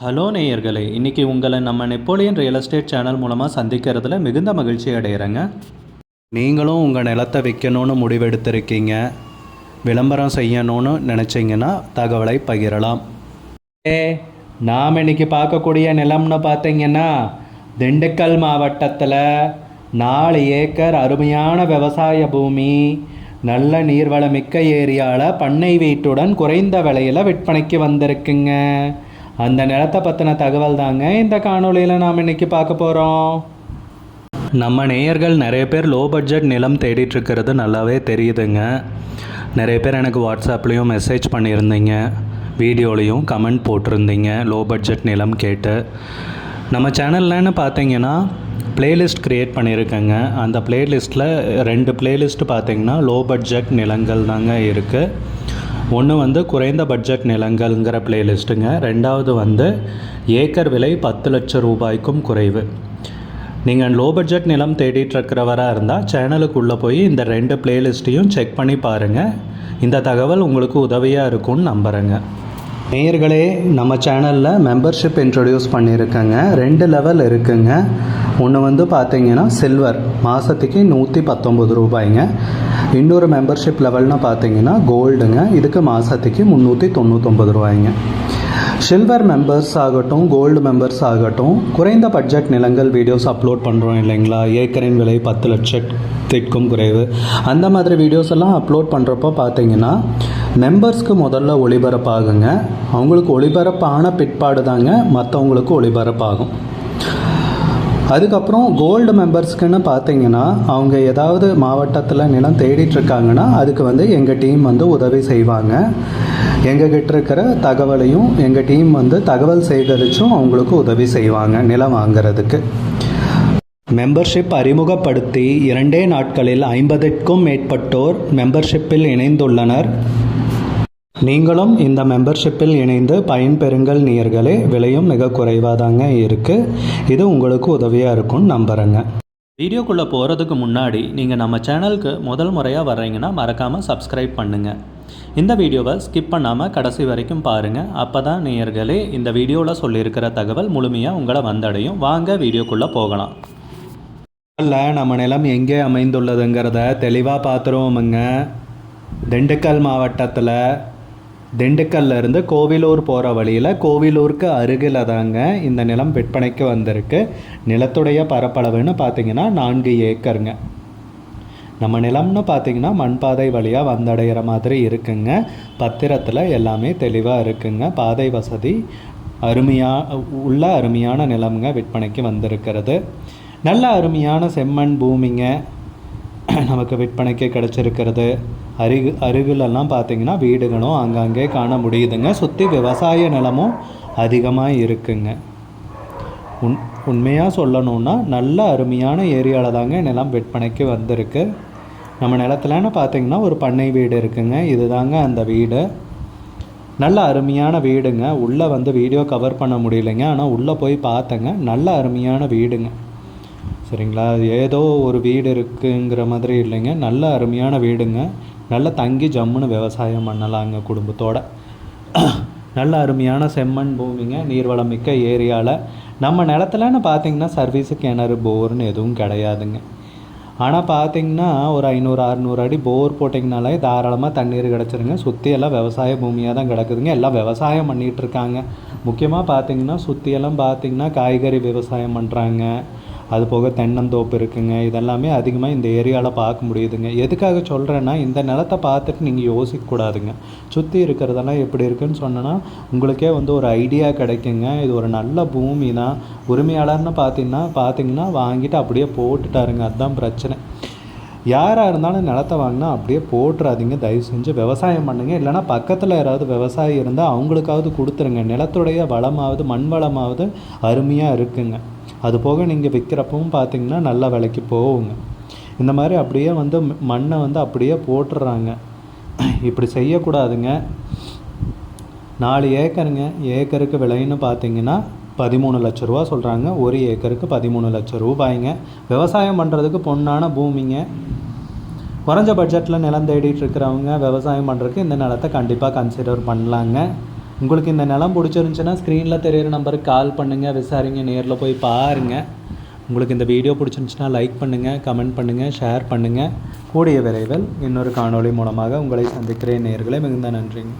Hello நேயர்களே, இன்றைக்கி உங்களை நம்ம நெப்போலியன் ரியல் எஸ்டேட் சேனல் மூலமாக சந்திக்கிறதுல மிகுந்த மகிழ்ச்சி அடைகிறேங்க. நீங்களும் உங்கள் நிலத்தை விற்கணும்னு முடிவெடுத்திருக்கீங்க, விளம்பரம் செய்யணும்னு நினச்சிங்கன்னா தகவலை பகிரலாம். நாம் இன்றைக்கி பார்க்கக்கூடிய நிலம்னு பார்த்தீங்கன்னா திண்டுக்கல் மாவட்டத்தில் 4 ஏக்கர் அருமையான விவசாய பூமி, நல்ல நீர்வளமிக்க ஏரியாவில் பண்ணை வீட்டுடன் குறைந்த விலையில் விற்பனைக்கு வந்திருக்குங்க. அந்த நிலத்தை பற்றின தகவல் தாங்க இந்த காணொலியில் நாம் இன்றைக்கி பார்க்க போகிறோம். நம்ம நேயர்கள் நிறைய பேர் லோ பட்ஜெட் நிலம் தேடிட்டுருக்கிறது நல்லாவே தெரியுதுங்க. நிறைய பேர் எனக்கு வாட்ஸ்அப்லேயும் மெசேஜ் பண்ணியிருந்தீங்க, வீடியோலையும் கமெண்ட் போட்டிருந்தீங்க லோ பட்ஜெட் நிலம் கேட்டு. நம்ம சேனல்லன்னு பார்த்தீங்கன்னா ப்ளேலிஸ்ட் க்ரியேட் பண்ணியிருக்கேங்க. அந்த ப்ளேலிஸ்ட்டில் 2 ப்ளேலிஸ்ட்டு பார்த்தீங்கன்னா லோ பட்ஜெட் நிலங்கள் தாங்க இருக்குது. ஒன்று குறைந்த பட்ஜெட் நிலங்கள்ங்கிற ப்ளேலிஸ்ட்டுங்க. 2வது ஏக்கர் விலை 10 லட்சம் ரூபாய்க்கும் குறைவு. நீங்கள் லோ பட்ஜெட் நிலம் தேடிட்டுருக்கிறவராக இருந்தால் சேனலுக்குள்ளே போய் இந்த 2 ப்ளேலிஸ்ட்டையும் செக் பண்ணி பாருங்கள். இந்த தகவல் உங்களுக்கு உதவியாக இருக்கும்னு நம்புகிறேங்க. நேயர்களே, நம்ம சேனலில் மெம்பர்ஷிப் இன்ட்ரடியூஸ் பண்ணியிருக்கேங்க. 2 லெவல் இருக்குங்க. ஒன்று பார்த்தீங்கன்னா சில்வர், மாதத்துக்கு 119 ரூபாய்ங்க. இன்னொரு மெம்பர்ஷிப் லெவல்னு பார்த்தீங்கன்னா கோல்டுங்க, இதுக்கு மாதத்துக்கு 399 ரூபாய்ங்க. சில்வர் மெம்பர்ஸ் ஆகட்டும், கோல்டு மெம்பர்ஸ் ஆகட்டும், குறைந்த பட்ஜெட் நிலங்கள் வீடியோஸ் அப்லோட் பண்ணுறோம் இல்லைங்களா, ஏக்கரின் விலை 10 லட்சத்திற்கும் குறைவு, அந்த மாதிரி வீடியோஸ் எல்லாம் அப்லோட் பண்ணுறப்போ பார்த்தீங்கன்னா மெம்பர்ஸ்க்கு முதல்ல ஒளிபரப்பாகுங்க. அவங்களுக்கு ஒளிபரப்பான பிற்பாடு தாங்க மற்றவங்களுக்கு ஒளிபரப்பாகும். அதுக்கப்புறம் கோல்டு மெம்பர்ஸ்க்குன்னு பார்த்தீங்கன்னா அவங்க ஏதாவது மாவட்டத்தில் நிலம் தேடிட்டுருக்காங்கன்னா அதுக்கு எங்கள் டீம் உதவி செய்வாங்க. எங்ககிட்ட இருக்கிற தகவலையும் எங்கள் டீம் தகவல் சேகரித்தும் அவங்களுக்கு உதவி செய்வாங்க நிலம் வாங்கிறதுக்கு. மெம்பர்ஷிப் அறிமுகப்படுத்தி 2 நாட்களில் 50க்கும் மேற்பட்டோர் மெம்பர்ஷிப்பில் இணைந்துள்ளனர். நீங்களும் இந்த மெம்பர்ஷிப்பில் இணைந்து பயன்பெறுங்கள் நேயர்களே. விலையும் மிக குறைவாக தாங்க இருக்குது. இது உங்களுக்கு உதவியாக இருக்கும்னு நம்புகிறேங்க. வீடியோக்குள்ளே போகிறதுக்கு முன்னாடி நீங்கள் நம்ம சேனலுக்கு முதல் முறையாக வர்றீங்கன்னா மறக்காமல் சப்ஸ்கிரைப் பண்ணுங்கள். இந்த வீடியோவை ஸ்கிப் பண்ணாமல் கடைசி வரைக்கும் பாருங்கள். அப்போ தான் நேயர்களே இந்த வீடியோவில் சொல்லியிருக்கிற தகவல் முழுமையாக உங்களை வந்தடையும். வாங்க வீடியோக்குள்ளே போகலாம். இல்லை, நம்ம நிலம் எங்கே அமைந்துள்ளதுங்கிறத தெளிவாக பார்த்துருவோமுங்க. திண்டுக்கல் மாவட்டத்தில் திண்டுக்கல்லேருந்து கோவிலூர் போகிற வழியில் கோவிலூருக்கு அருகில் தாங்க இந்த நிலம் விற்பனைக்கு வந்திருக்கு. நிலத்துடைய பரப்பளவுன்னு பார்த்திங்கன்னா 4 ஏக்கருங்க. நம்ம நிலம்னு பார்த்திங்கன்னா மண்பாதை வழியாக வந்தடைகிற மாதிரி இருக்குங்க. பத்திரத்தில் எல்லாமே தெளிவாக இருக்குங்க. பாதை வசதி அருமையான நிலம்ங்க விற்பனைக்கு வந்திருக்கிறது. நல்ல அருமையான செம்மண் பூமிங்க நமக்கு விற்பனைக்கு கிடச்சிருக்கிறது. அருகிலெல்லாம் பார்த்திங்கன்னா வீடுகளும் அங்கங்கே காண முடியுதுங்க. சுற்றி விவசாய நிலமும் அதிகமாக இருக்குங்க. உண்மையாக சொல்லணுன்னா நல்ல அருமையான ஏரியாவில் தாங்க நிலம் விற்பனைக்கு வந்திருக்கு. நம்ம நிலத்துலன்னு பார்த்திங்கன்னா ஒரு பண்ணை வீடு இருக்குங்க. இது தாங்க அந்த வீடு. நல்ல அருமையான வீடுங்க. உள்ளே வீடியோ கவர் பண்ண முடியலைங்க, ஆனால் உள்ளே போய் பார்த்தேங்க. நல்ல அருமையான வீடுங்க. சரிங்களா, ஏதோ ஒரு வீடு இருக்குங்கிற மாதிரி இல்லைங்க. நல்ல அருமையான வீடுங்க. நல்ல தங்கி ஜம்முன்னு விவசாயம் பண்ணலாங்க குடும்பத்தோட. நல்ல அருமையான செம்மண் பூமிங்க, நீர்வளம் மிக்க ஏரியாவில். நம்ம நிலத்துலன்னு பார்த்திங்கன்னா சர்வீஸுக்கு கிணறு போர்னு எதுவும் கிடையாதுங்க. ஆனால் பார்த்திங்கன்னா ஒரு 500-600 அடி போர் போட்டிங்கனாலே தாராளமாக தண்ணீர் கிடச்சிருங்க. சுற்றியெல்லாம் விவசாய பூமியாக தான் கிடக்குதுங்க. எல்லாம் விவசாயம் பண்ணிகிட்ருக்காங்க. முக்கியமாக பார்த்திங்கன்னா சுற்றியெல்லாம் பார்த்திங்கன்னா காய்கறி விவசாயம் பண்ணுறாங்க. அது போக தென்னந்தோப்பு இருக்குங்க. இதெல்லாமே அதிகமாக இந்த ஏரியாவில் பார்க்க முடியுதுங்க. எதுக்காக சொல்கிறேன்னா, இந்த நிலத்தை பார்த்துட்டு நீங்கள் யோசிக்கக்கூடாதுங்க. சுற்றி இருக்கிறதெல்லாம் எப்படி இருக்குதுன்னு சொன்னோன்னா உங்களுக்கே ஒரு ஐடியா கிடைக்குங்க. இது ஒரு நல்ல பூமி தான். உரிமையாளர்னு பார்த்திங்கன்னா வாங்கிட்டு அப்படியே போட்டுட்டாருங்க. அதுதான் பிரச்சனை. யாராக இருந்தாலும் நிலத்தை வாங்கினா அப்படியே போட்டுறாதீங்க. தயவு செஞ்சு விவசாயம் பண்ணுங்கள். இல்லைனா பக்கத்தில் யாராவது விவசாயி இருந்தால் அவங்களுக்காவது கொடுத்துருங்க. நிலத்துடைய வளமாவது மண் வளமாவது அருமையாக இருக்குங்க. அது போக நீங்கள் விற்கிறப்பவும் பார்த்திங்கன்னா நல்ல விலைக்கு போகுங்க. இந்த மாதிரி அப்படியே மண்ணை அப்படியே போட்டுடுறாங்க. இப்படி செய்யக்கூடாதுங்க. 4 ஏக்கருங்க. ஏக்கருக்கு விலைன்னு பார்த்திங்கன்னா 13 லட்ச ரூபா சொல்கிறாங்க. 1 ஏக்கருக்கு 13 லட்சம் ரூபாய்ங்க. விவசாயம் பண்ணுறதுக்கு பொன்னான பூமிங்க. குறைஞ்ச பட்ஜெட்டில் நிலம் தேடிட்டு இருக்கிறவங்க விவசாயம் பண்ணுறதுக்கு இந்த நிலத்தை கண்டிப்பாக கன்சிடர் பண்ணலாங்க. உங்களுக்கு இந்த நிலம் பிடிச்சிருந்துச்சுன்னா ஸ்க்ரீனில் தெரியிற நம்பருக்கு கால் பண்ணுங்கள், விசாரிங்க, நேரில் போய் பாருங்கள். உங்களுக்கு இந்த வீடியோ பிடிச்சிருந்துச்சுன்னா லைக் பண்ணுங்கள், கமெண்ட் பண்ணுங்கள், ஷேர் பண்ணுங்கள். கூடிய விரைவில் இன்னொரு காணொளி மூலமாக உங்களை சந்திக்கிறேன் நேயர்களே. மிகுந்த நன்றிங்க.